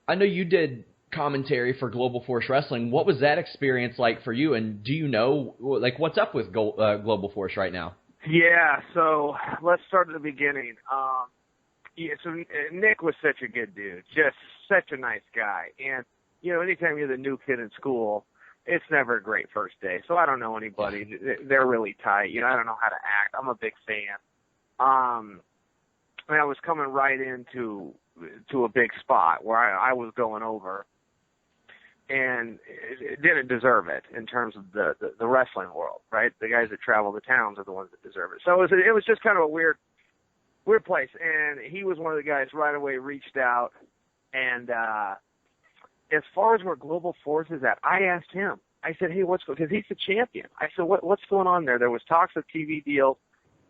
I know you did commentary for Global Force Wrestling. What was that experience like for you? And do you know, like, what's up with Global Force right now? Yeah, so let's start at the beginning. So Nick was such a good dude, just such a nice guy. And, you know, anytime you're the new kid in school, it's never a great first day. So I don't know anybody. They're really tight. You know, I don't know how to act. I'm a big fan. And I was coming right into a big spot where I was going over, and it didn't deserve it in terms of the wrestling world, right? The guys that travel the towns are the ones that deserve it. So it was just kind of a weird place. And he was one of the guys right away reached out. And as far as where Global Force is at, I asked him. I said, hey, because he's the champion. I said, what's going on there? There was talks of TV deals,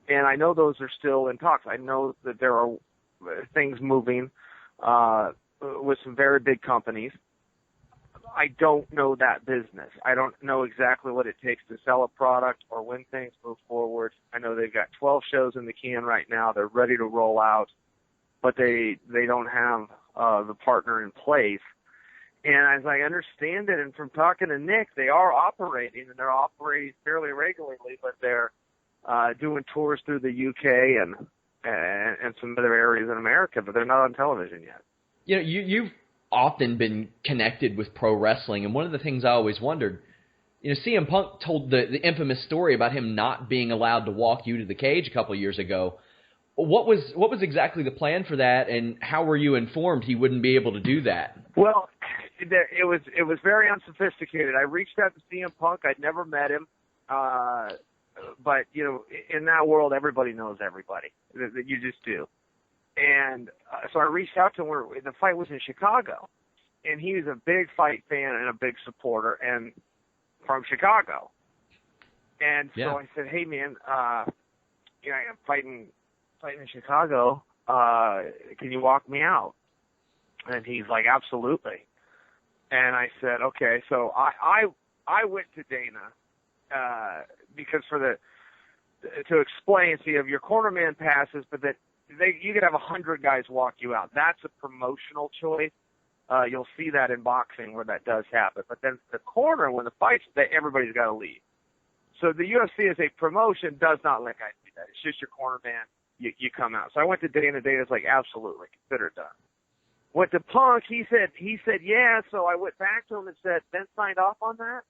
and I know those are still in talks. I know that there are things moving with some very big companies. I don't know that business. I don't know exactly what it takes to sell a product or when things move forward. I know they've got 12 shows in the can right now. They're ready to roll out, but they don't have the partner in place. And as I understand it, and from talking to Nick, they are operating, and they're operating fairly regularly, but they're doing tours through the UK and some other areas in America, but they're not on television yet. You know, you've often been connected with pro wrestling, and one of the things I always wondered, you know, CM Punk told the infamous story about him not being allowed to walk you to the cage a couple of years ago. What was exactly the plan for that, and how were you informed he wouldn't be able to do that? Well, it was very unsophisticated. I reached out to CM Punk. I'd never met him, but you know, in that world, everybody knows everybody. You just do. And so I reached out to him where the fight was in Chicago, and he was a big fight fan and a big supporter, and from Chicago. And so I said, hey man, you know, I'm fighting in Chicago. Can you walk me out? And he's like, absolutely. And I said, okay. So I went to Dana because to explain, so you have your cornerman passes, but that you could have 100 guys walk you out. That's a promotional choice. You'll see that in boxing where that does happen. But then the corner, when the fight's, everybody's got to leave. So the UFC as a promotion does not let guys do that. It's just your cornerman. You come out. So I went to Dana. Dana's like, absolutely, consider it done. Went to Punk. He said, yeah. So I went back to him and said, Ben signed off on that?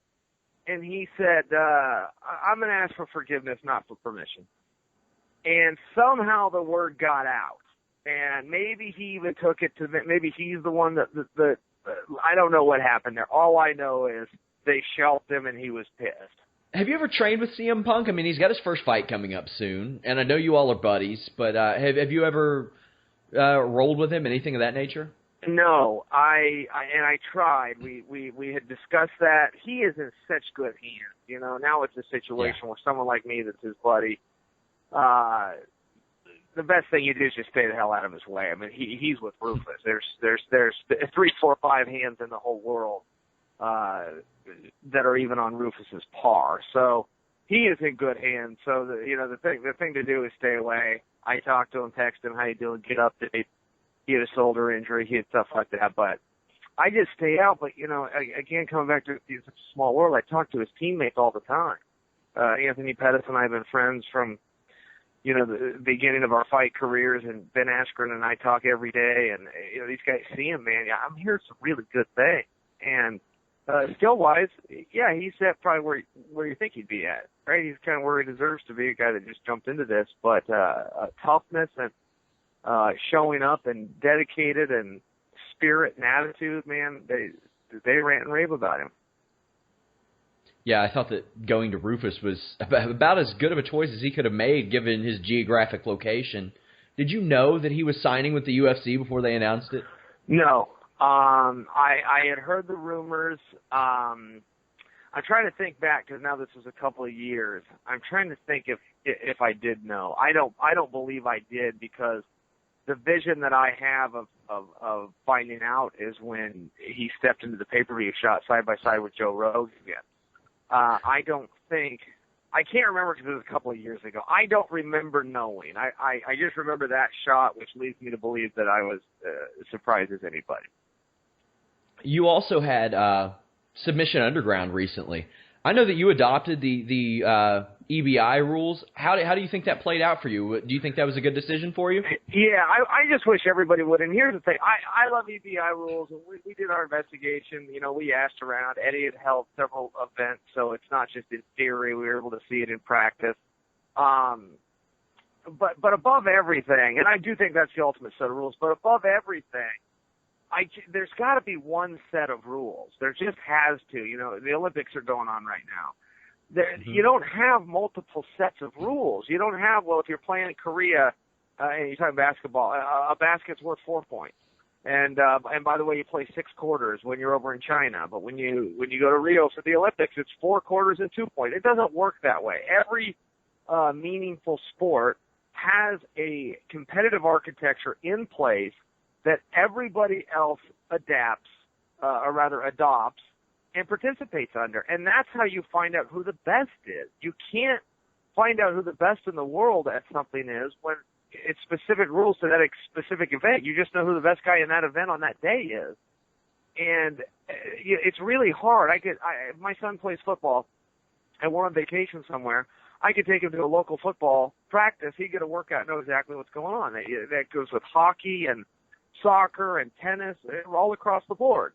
And he said, I'm going to ask for forgiveness, not for permission. And somehow the word got out. And maybe he even took it to, maybe he's the one that, I don't know what happened there. All I know is they shelved him and he was pissed. Have you ever trained with CM Punk? I mean, he's got his first fight coming up soon, and I know you all are buddies, but have you ever rolled with him, anything of that nature? No, I tried. We had discussed that. He is in such good hands. You know, now it's a situation where someone like me that's his buddy, the best thing you do is just stay the hell out of his way. I mean, he's with Rufus. There's 3, 4, 5 hands in the whole world that are even on Rufus's par. So he is in good hands. So the thing to do is stay away. I talked to him, text him, how you doing, get update. He had a shoulder injury, he had stuff like that. But I just stay out. But you know, again, coming back to such a small world, I talk to his teammates all the time. Anthony Pettis and I have been friends from, you know, the beginning of our fight careers, and Ben Askren and I talk every day, and you know, these guys see him, man. Yeah, I'm hearing some really good things. And skill-wise, yeah, he's at probably where you think he'd be at, right? He's kind of where he deserves to be, a guy that just jumped into this. But toughness and showing up and dedicated and spirit and attitude, man, they rant and rave about him. Yeah, I thought that going to Rufus was about as good of a choice as he could have made given his geographic location. Did you know that he was signing with the UFC before they announced it? No. I had heard the rumors. I'm trying to think back because now this was a couple of years. I'm trying to think if I did know. I don't believe I did, because the vision that I have of finding out is when he stepped into the pay-per-view shot side by side with Joe Rogan again. I can't remember because it was a couple of years ago. I don't remember knowing. I just remember that shot, which leads me to believe that I was surprised as anybody. You also had Submission Underground recently. I know that you adopted the EBI rules. How do you think that played out for you? Do you think that was a good decision for you? Yeah, I just wish everybody would. And here's the thing. I love EBI rules, and we did our investigation. You know, we asked around. Eddie had held several events, so it's not just in theory. We were able to see it in practice. But above everything, and I do think that's the ultimate set of rules, but above everything, there's got to be one set of rules. There just has to. You know, the Olympics are going on right now. You don't have multiple sets of rules. You don't have, well, if you're playing in Korea and you're talking basketball, a basket's worth 4 points. And by the way, you play 6 quarters when you're over in China. But when you go to Rio for the Olympics, it's 4 quarters and 2 points. It doesn't work that way. Every meaningful sport has a competitive architecture in place that everybody else adopts and participates under. And that's how you find out who the best is. You can't find out who the best in the world at something is when it's specific rules to that specific event. You just know who the best guy in that event on that day is. And it's really hard. My son plays football, and we're on vacation somewhere. I could take him to a local football practice. He'd get a workout, know exactly what's going on. That goes with hockey and soccer and tennis, all across the board.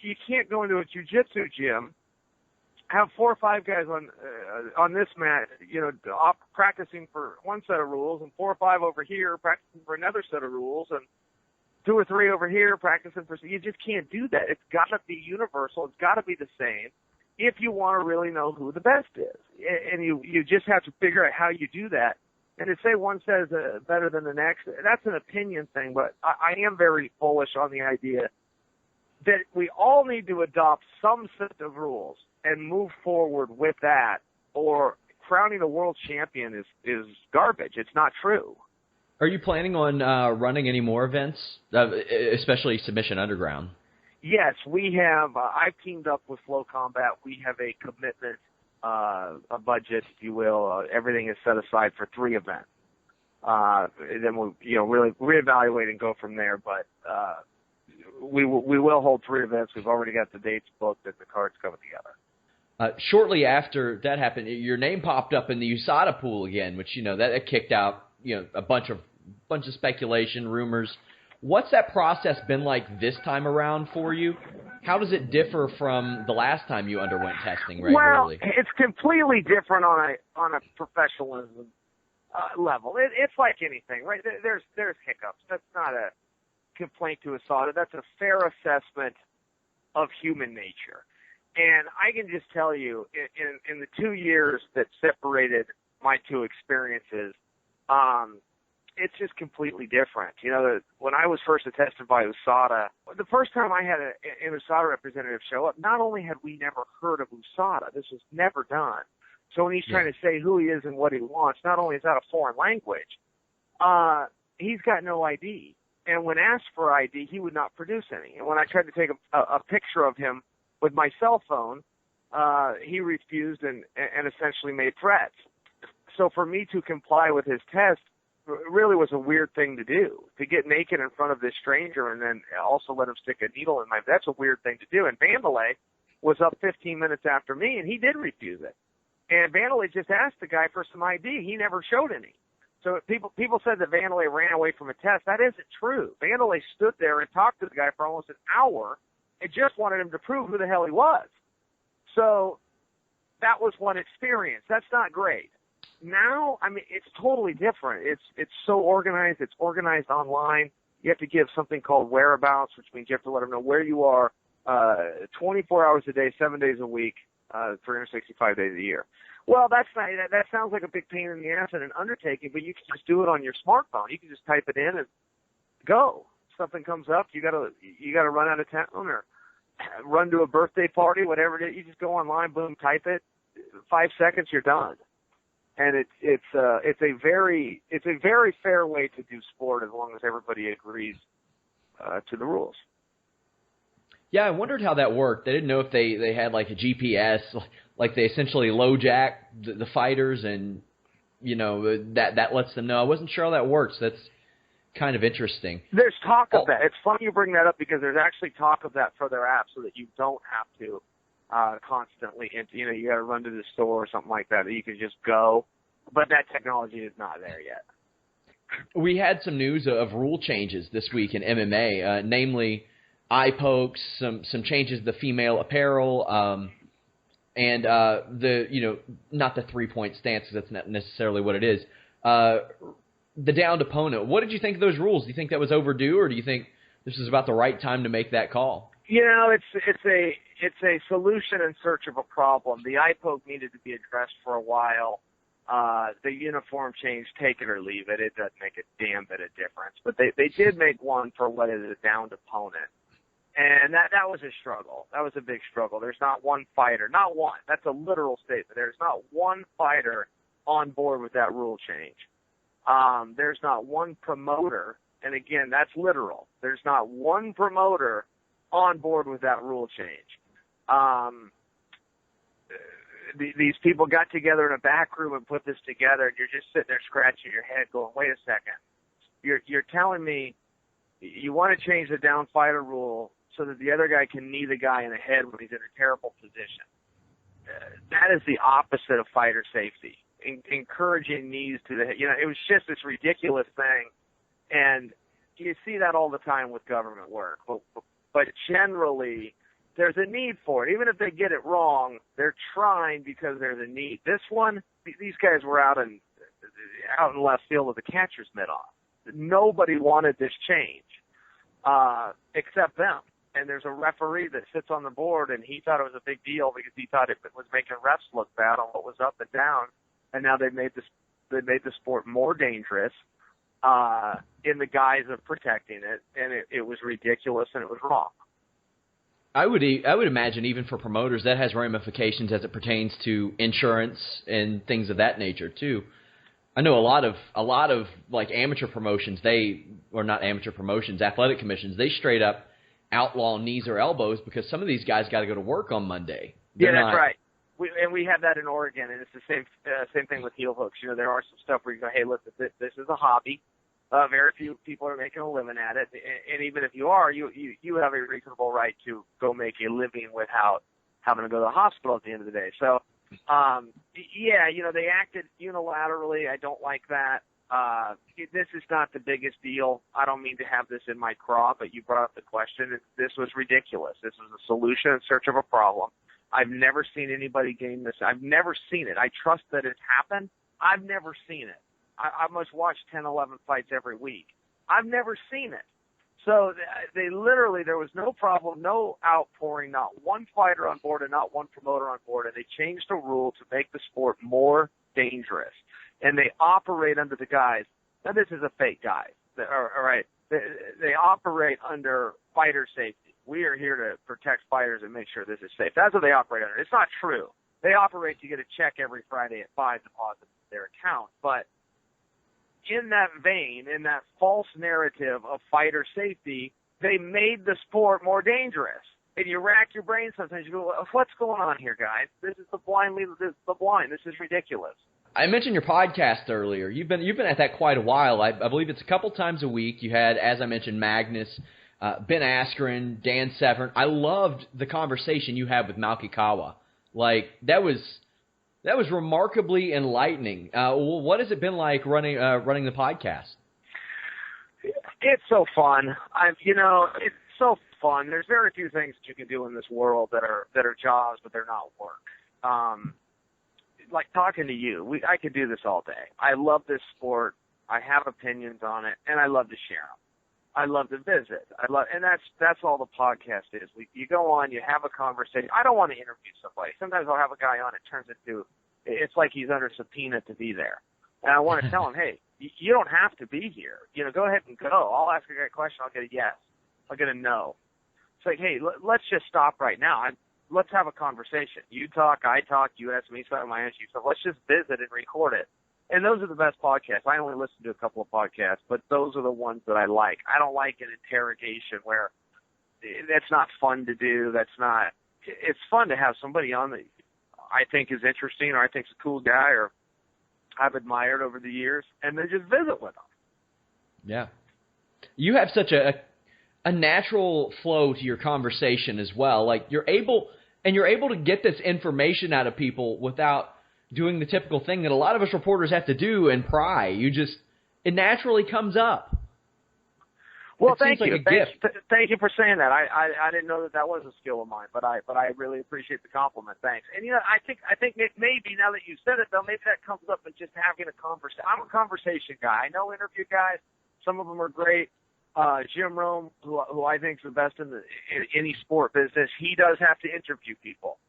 You can't go into a jiu-jitsu gym, have 4 or 5 guys on this mat, practicing for one set of rules, and 4 or 5 over here practicing for another set of rules, and 2 or 3 over here practicing for. You just can't do that. It's got to be universal. It's got to be the same if you want to really know who the best is, and you just have to figure out how you do that. And to say one says better than the next, that's an opinion thing, but I am very bullish on the idea that we all need to adopt some set of rules and move forward with that, or crowning a world champion is garbage. It's not true. Are you planning on running any more events, especially Submission Underground? Yes, we have. I've teamed up with Flow Combat. We have a commitment, a budget, if you will. Everything is set aside for 3 events. Then we'll, really reevaluate and go from there. But we will hold 3 events. We've already got the dates booked and the cards coming together. Shortly after that happened, your name popped up in the USADA pool again, which that kicked out a bunch of speculation, rumors. What's that process been like this time around for you? How does it differ from the last time you underwent testing regularly? Well, it's completely different on a professionalism level. It's like anything, right? There's hiccups. That's not a complaint to USADA. That's a fair assessment of human nature. And I can just tell you, in the 2 years that separated my 2 experiences, it's just completely different. When I was first attested by USADA, the first time I had an USADA representative show up, not only had we never heard of USADA, this was never done. So when he's trying to say who he is and what he wants, not only is that a foreign language, he's got no ID. And when asked for ID, he would not produce any. And when I tried to take a picture of him with my cell phone, he refused and essentially made threats. So for me to comply with his test really was a weird thing to do. To get naked in front of this stranger and then also let him stick a needle in that's a weird thing to do. And Vanderlei was up 15 minutes after me, and he did refuse it. And Vanderlei just asked the guy for some ID. He never showed any. So people said that Vanderlei ran away from a test. That isn't true. Vanderlei stood there and talked to the guy for almost an hour and just wanted him to prove who the hell he was. So that was one experience. That's not great. Now, it's totally different. It's so organized. It's organized online. You have to give something called whereabouts, which means you have to let them know where you are 24 hours a day, 7 days a week, 365 days a year. Well, that sounds like a big pain in the ass and an undertaking, but you can just do it on your smartphone. You can just type it in and go. If something comes up, you gotta run out of town or run to a birthday party, whatever it is. You just go online, boom, type it. 5 seconds, you're done. And it's a very fair way to do sport as long as everybody agrees to the rules. Yeah, I wondered how that worked. I didn't know if they had like a GPS, like they essentially LoJack the fighters, and that lets them know. I wasn't sure how that works. kind of interesting. There's talk of that. It's funny you bring that up because there's actually talk of that for their app so that you don't have to constantly, you got to run to the store or something like that, that you can just go. But that technology is not there yet. We had some news of rule changes this week in MMA, namely eye pokes, some changes to the female apparel, and the not the 3-point stance, because that's not necessarily what it is. The downed opponent. What did you think of those rules? Do you think that was overdue, or do you think this is about the right time to make that call? It's a solution in search of a problem. The eye poke needed to be addressed for a while. The uniform change, take it or leave it. It doesn't make a damn bit of difference. But they did make one for what is a downed opponent. And that was a struggle. That was a big struggle. There's not one fighter, not one. That's a literal statement. There's not one fighter on board with that rule change. There's not one promoter, and again, that's literal. There's not one promoter on board with that rule change. These people got together in a back room and put this together, and you're just sitting there scratching your head going, wait a second. You're telling me you want to change the down fighter rule so that the other guy can knee the guy in the head when he's in a terrible position. That is the opposite of fighter safety. Encouraging knees to the head. It was just this ridiculous thing. And you see that all the time with government work. But generally, there's a need for it. Even if they get it wrong, they're trying because there's a need. This one, these guys were out in left field with the catcher's mitt on. Nobody wanted this change except them. And there's a referee that sits on the board, and he thought it was a big deal because he thought it was making refs look bad on what was up and down. And now they made the sport more dangerous in the guise of protecting it, and it was ridiculous and it was wrong. I would imagine even for promoters that has ramifications as it pertains to insurance and things of that nature too. I know a lot of like amateur promotions, athletic commissions, they straight up outlaw knees or elbows because some of these guys got to go to work on Monday. That's right. We have that in Oregon, and it's the same thing with heel hooks. There are some stuff where you go, hey, listen, this is a hobby. Very few people are making a living at it, and even if you are, you have a reasonable right to go make a living without having to go to the hospital at the end of the day. So, they acted unilaterally. I don't like that. This is not the biggest deal. I don't mean to have this in my craw, but you brought up the question. This was ridiculous. This was a solution in search of a problem. I've never seen anybody game this. I've never seen it. I trust that it's happened. I've never seen it. I must watch 10, 11 fights every week. I've never seen it. So they literally, there was no problem, no outpouring, not one fighter on board and not one promoter on board, and they changed the rule to make the sport more dangerous. And they operate under the guise, now this is a fake guise, all right? They operate under fighter safety. We are here to protect fighters and make sure this is safe. That's what they operate under. It's not true. They operate to get a check every Friday at 5 deposited in their account. But in that vein, in that false narrative of fighter safety, they made the sport more dangerous. And you rack your brain sometimes. You go, what's going on here, guys? This is the blind lead the blind. This is ridiculous. I mentioned your podcast earlier. You've been at that quite a while. I believe it's a couple times a week. You had, as I mentioned, Magnus, Ben Askren, Dan Severn. I loved the conversation you had with Malkikawa. Like that was remarkably enlightening. What has it been like running the podcast? It's so fun. It's so fun. There's very few things that you can do in this world that are jobs, but they're not work. Like talking to you, I could do this all day. I love this sport. I have opinions on it, and I love to share them. I love to visit. And that's all the podcast is. You go on, you have a conversation. I don't want to interview somebody. Sometimes I'll have a guy on. It turns into, it's like he's under subpoena to be there. And I want to tell him, hey, you don't have to be here. Go ahead and go. I'll ask a guy a question. I'll get a yes. I'll get a no. It's like, hey, let's just stop right now. Let's have a conversation. You talk, I talk, you ask me something, I answer you something. Let's just visit and record it. And those are the best podcasts. I only listen to a couple of podcasts, but those are the ones that I like. I don't like an interrogation where that's not fun to do. It's fun to have somebody on that I think is interesting or I think is a cool guy or I've admired over the years and then just visit with them. Yeah. You have such a natural flow to your conversation as well. Like you're able to get this information out of people without doing the typical thing that a lot of us reporters have to do and pry. It naturally comes up. Well, thank you. Thank you for saying that. I didn't know that was a skill of mine, but I really appreciate the compliment. Thanks. And I think maybe now that you said it though, maybe that comes up in just having a conversation. I'm a conversation guy. I know interview guys. Some of them are great. Jim Rome, who I think is the best in any sport business, he does have to interview people.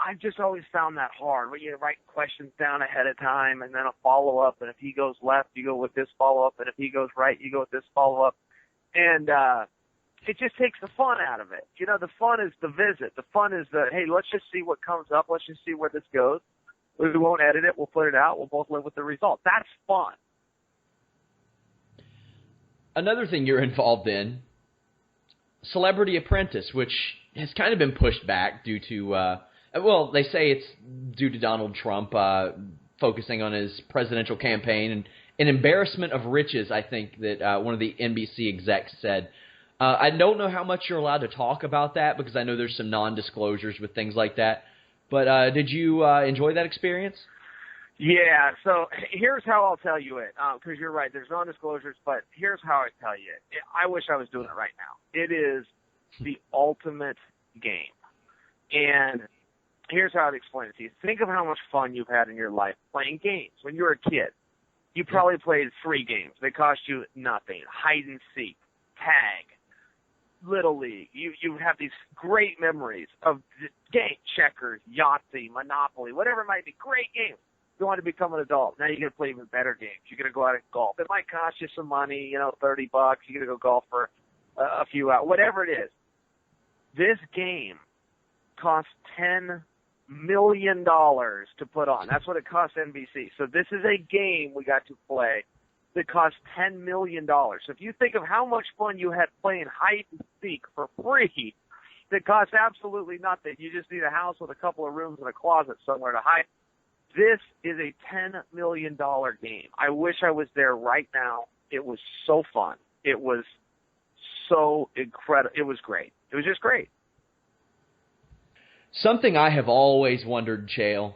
I've just always found that hard. Where you write questions down ahead of time and then a follow-up, and if he goes left, you go with this follow-up, and if he goes right, you go with this follow-up. And it just takes the fun out of it. The fun is the visit. The fun is hey, let's just see what comes up. Let's just see where this goes. We won't edit it. We'll put it out. We'll both live with the result. That's fun. Another thing you're involved in, Celebrity Apprentice, which has kind of been pushed back due to they say it's due to Donald Trump focusing on his presidential campaign and an embarrassment of riches, I think, that one of the NBC execs said. I don't know how much you're allowed to talk about that because I know there's some non-disclosures with things like that. But did you enjoy that experience? Yeah, so here's how I'll tell you it, because you're right, there's non-disclosures, but here's how I tell you it. I wish I was doing it right now. It is the ultimate game. And here's how I'd explain it to you. Think of how much fun you've had in your life playing games. When you were a kid, you probably played 3 games. They cost you nothing. Hide and seek, tag, Little League. You have these great memories of games, checkers, Yahtzee, Monopoly, whatever it might be, great games. You want to become an adult. Now you're going to play even better games. You're going to go out and golf. It might cost you some money, $30. You're going to go golf for a few hours, whatever it is. This game costs $10 million to put on. That's what it costs NBC. So this is a game we got to play that costs $10 million. So if you think of how much fun you had playing hide and seek for free, that costs absolutely nothing. You just need a house with a couple of rooms and a closet somewhere to hide. This is a $10 million game. I wish I was there right now. It was so fun. It was so incredible. It was great. It was just great. Something I have always wondered, Chael,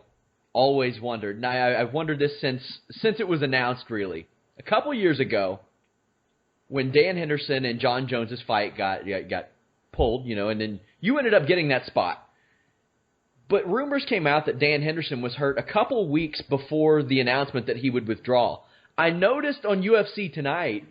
always wondered, and I've wondered this since it was announced, really. A couple years ago, when Dan Henderson and Jon Jones' fight got pulled, and then you ended up getting that spot. But rumors came out that Dan Henderson was hurt a couple weeks before the announcement that he would withdraw. I noticed on UFC Tonight,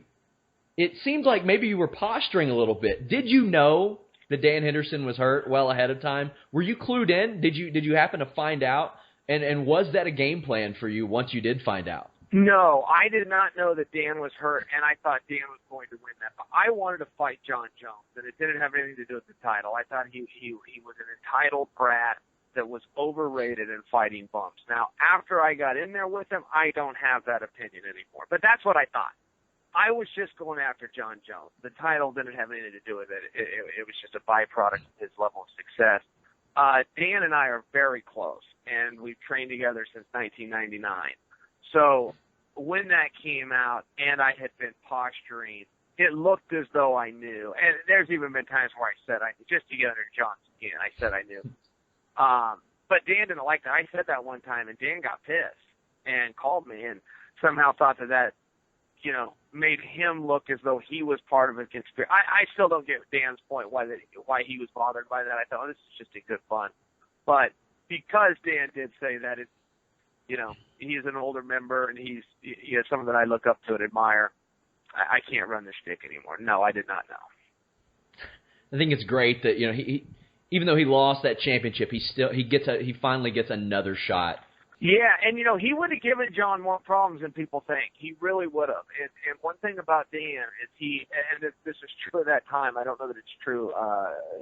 it seemed like maybe you were posturing a little bit. Did you know that Dan Henderson was hurt well ahead of time? Were you clued in? Did you happen to find out? And was that a game plan for you once you did find out? No, I did not know that Dan was hurt, and I thought Dan was going to win that. But I wanted to fight Jon Jones, and it didn't have anything to do with the title. I thought he was an entitled brat that was overrated in fighting bumps. Now, after I got in there with him, I don't have that opinion anymore. But that's what I thought. I was just going after Jon Jones. The title didn't have anything to do with it. It was just a byproduct of his level of success. Dan and I are very close, and we've trained together since 1999. So when that came out and I had been posturing, it looked as though I knew. And there's even been times where I said I knew, just to get under John's skin. I said I knew. But Dan didn't like that. I said that one time, and Dan got pissed and called me and somehow thought that made him look as though he was part of a conspiracy. I still don't get Dan's point why he was bothered by that. I thought, this is just a good fun. But because Dan did say that, he's an older member and he's someone that I look up to and admire, I can't run this shtick anymore. No, I did not know. I think it's great that he even though he lost that championship, he finally gets another shot. Yeah, and he would have given Jon more problems than people think. He really would have. And one thing about Dan is this is true at that time. I don't know that it's true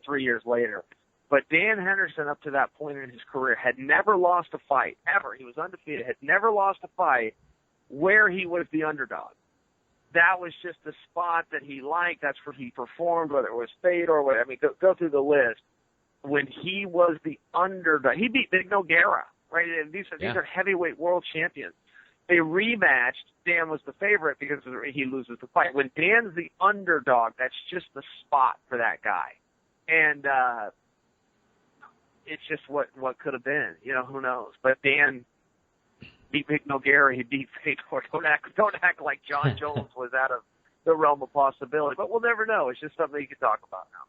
3 years later. But Dan Henderson, up to that point in his career, had never lost a fight, ever. He was undefeated, had never lost a fight where he was the underdog. That was just the spot that he liked. That's where he performed, whether it was Fate or whatever. I mean, go through the list. When he was the underdog, he beat Big Nogueira, right? And these are heavyweight world champions. they rematched. Dan was the favorite because he loses the fight. When Dan's the underdog, that's just the spot for that guy. And it's just what could have been. You know, who knows? But Dan beat Vic Nogueira. He beat Fedor. Don't act like Jon Jones was out of the realm of possibility. But we'll never know. It's just something you can talk about now.